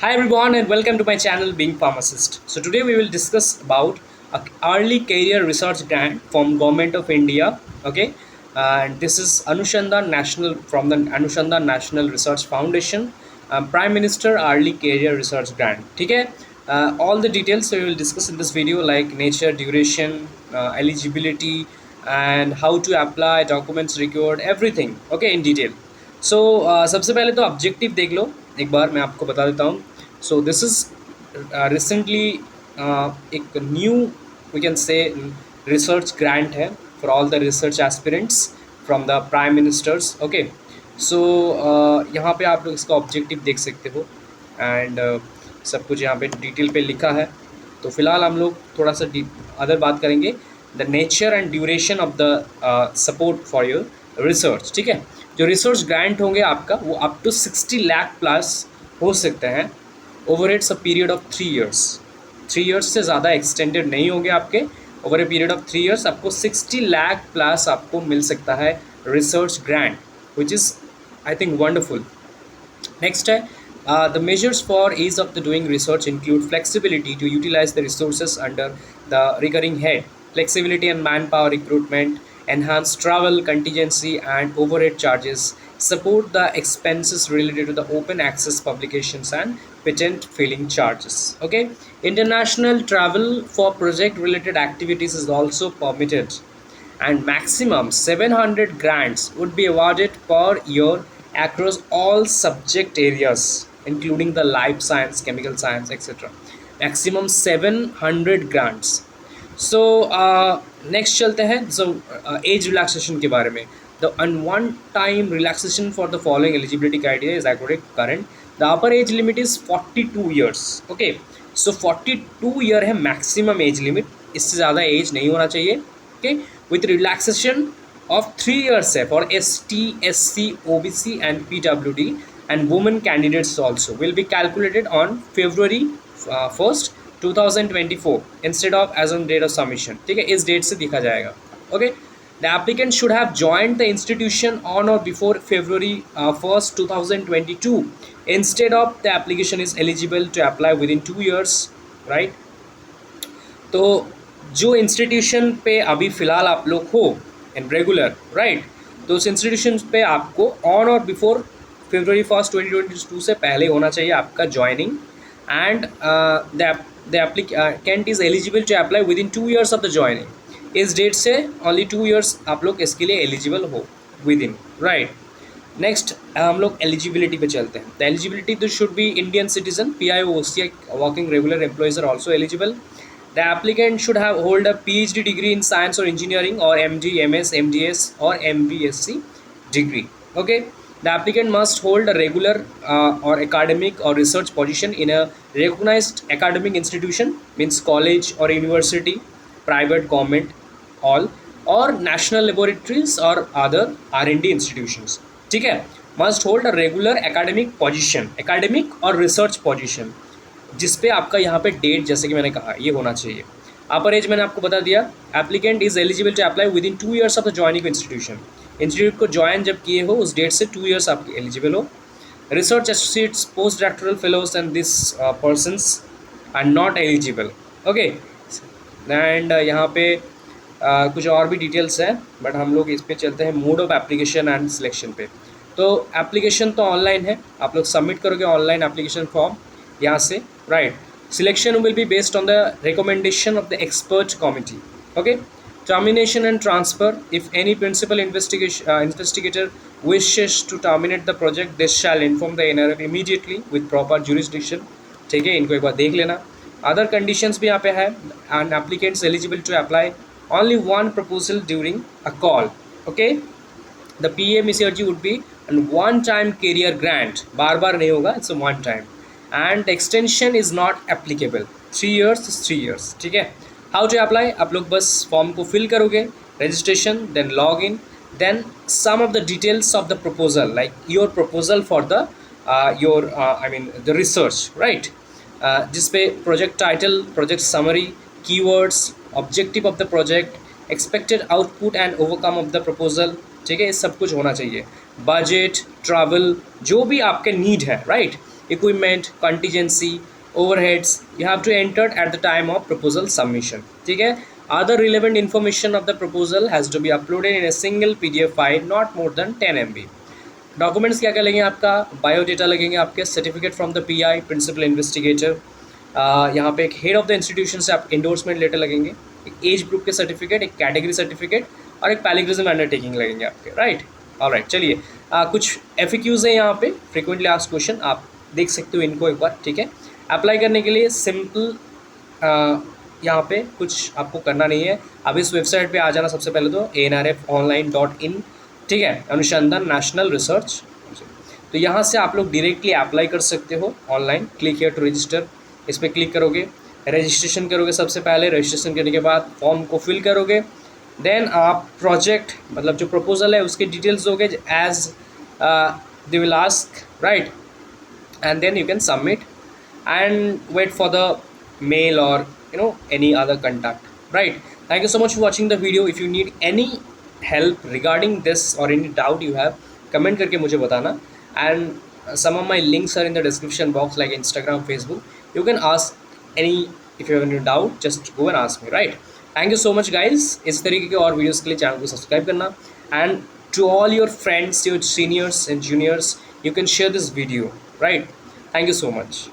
Hi everyone and welcome to my channel Being Pharmacist. So today we will discuss about a early career research grant from Government of India. Okay, and this is Anushandhan National from the Anushandhan National Research Foundation. Prime Minister Early Career Research Grant. Okay, all the details we will discuss in this video like nature, duration, eligibility, and how to apply, documents required, everything. Okay, in detail. सो सबसे पहले तो objective देख लो एक बार मैं आपको बता देता हूँ. सो दिस इज रिसेंटली एक new we can say research grant है for all the research aspirants from the prime ministers. Okay, so यहाँ पे आप लोग इसका ऑब्जेक्टिव देख सकते हो एंड सब कुछ यहाँ पे डिटेल पे लिखा है. तो फिलहाल हम लोग थोड़ा सा अदर बात करेंगे the nature and duration of the support for your research. ठीक है, जो रिसर्च ग्रांट होंगे आपका वो अप टू 60 लाख प्लस हो सकते हैं over it's a period of 3 years. 3 years से ज़्यादा एक्सटेंडेड नहीं होंगे आपके. Over a period of 3 years आपको 60 लाख प्लस आपको मिल सकता है research grant, which is I think wonderful. Next है the measures for ease of the doing research include flexibility to utilize the resources under the recurring head, flexibility and manpower recruitment, enhance travel contingency and overhead charges, support the expenses related to the open access publications and patent filing charges. Okay, international travel for project related activities is also permitted and maximum 700 grants would be awarded per year across all subject areas including the life science, chemical science, etc. Maximum 700 grants. So next चलते हैं. So age relaxation के बारे में. The one time relaxation for the following eligibility criteria is according current. The upper age limit is 42 years. Okay, so 42 year है maximum age limit. इससे ज़्यादा age नहीं होना चाहिए. Okay, with relaxation of 3 years है for ST, SC, OBC and PWD and women candidates also will be calculated on February 1st 2024 instead of as on date of submission. ठीक है, इस date से दिखा जाएगा. Okay, the applicant should have joined the institution on or before February 1st 2022 instead of the application is eligible to apply within 2 years, right? तो जो institution पे अभी फ़िलहाल आप लोग हो इन रेगुलर, राइट, तो उस इंस्टीट्यूशन पे आपको ऑन और बिफोर February 1st 2022 से पहले होना चाहिए आपका joining. And the applicant is eligible to apply within 2 years of the joining. इस डेट से ओनली 2 years आप लोग इसके लिए एलिजिबल हो विद इन, राइट. नेक्स्ट हम लोग एलिजिबिलिटी पे चलते हैं. The eligibility this should be Indian citizen, PIO, OCI, working regular employees are also eligible. The applicant should have hold a PhD degree in science or engineering or MD, MS, MDS or MBSc degree. Okay, the applicant must hold a regular or academic or research position in a recognized academic institution, means college or university, private, government, all, or national laboratories or other R&D institutions. ठीक है, must hold a regular academic position, academic or research position, जिस पे आपका यहाँ पे date जैसे कि मैंने कहा ये होना चाहिए. अपर एज मैंने आपको बता दिया. Applicant is eligible to apply within 2 years of the joining institution. Institute को ज्वाइन जब किए हो उस डेट से 2 years आप एलिजिबल हो. Research associates, post doctoral fellows and this persons are not eligible. Okay, and यहाँ पे कुछ और भी डिटेल्स हैं बट हम लोग इस पे चलते हैं mode of application and selection पे. तो एप्लीकेशन तो ऑनलाइन है, आप लोग सबमिट करोगे ऑनलाइन एप्लीकेशन फॉर्म यहाँ से, right. Selection will be based on the recommendation of the expert committee. Okay, termination and transfer. If any principal investigator wishes to terminate the project, they shall inform the NRF immediately with proper jurisdiction. ठीक है, इनको एक बार देख लेना. Other conditions भी यहाँ पे है. An applicant is eligible to apply only one proposal during a call. Okay, the PMECRG would be a one-time career grant. बार बार नहीं होगा, it's a one time. And extension is not applicable. 3 years is 3 years. ठीक है. How to apply? आप लोग बस form को fill करोगे, registration, then login, then some of the details of the proposal, like your proposal for the the research, right? जिस पे project title, project summary, keywords, objective of the project, expected output and overcome of the proposal. ठीक है, ये सब कुछ होना चाहिए. Budget, travel, जो भी आपके नीड है, right, equipment, contingency, overheads. You have to enter at the time of proposal submission. ठीक है. Other relevant information of the proposal has to be uploaded in a single PDF file, not more than 10 MB. Documents क्या क्या लगेंगे आपका, biodata लगेंगे आपके, certificate from the PI principal investigator, यहाँ पे एक हेड ऑफ द इंस्टीट्यूशन से आप इंडोर्समेंट लेटर लगेंगे, एक एज ग्रुप के सर्टिफिकेट, एक कैटेगरी सर्टिफिकेट और एक पैलिग्रिज्म अंडरटेकिंग लगेंगे आपके, राइट. ऑलराइट, चलिए कुछ एफएक्यूज है यहाँ पे, फ्रिक्वेंटली आस्क्ड क्वेश्चन, आप देख सकते हो इनको एक बार. ठीक है. अप्लाई करने के लिए सिंपल यहाँ पे कुछ आपको करना नहीं है. अब इस वेबसाइट पे आ जाना सबसे पहले तो anrfonline.in. ठीक है, अनुसंधान नेशनल रिसर्च. तो यहाँ से आप लोग डायरेक्टली अप्लाई कर सकते हो online. Click here to register, इस पर क्लिक करोगे, रजिस्ट्रेशन करोगे. सबसे पहले रजिस्ट्रेशन करने के बाद फॉर्म को फिल करोगे. देन आप प्रोजेक्ट मतलब जो प्रपोजल है उसके डिटेल्स दोगे as they will ask, right, and then you can submit and wait for the mail or any other contact, right. Thank you so much for watching the video. If you need any help regarding this or any doubt you have, comment करके मुझे बताना. And some of my links are in the description box like Instagram, Facebook. You can ask any, if you have any doubt, just go and ask me, right. Thank you so much guys. इस तरीके के और videos के लिए channel को subscribe करना. And to all your friends, your seniors and juniors, you can share this video, right. Thank you so much.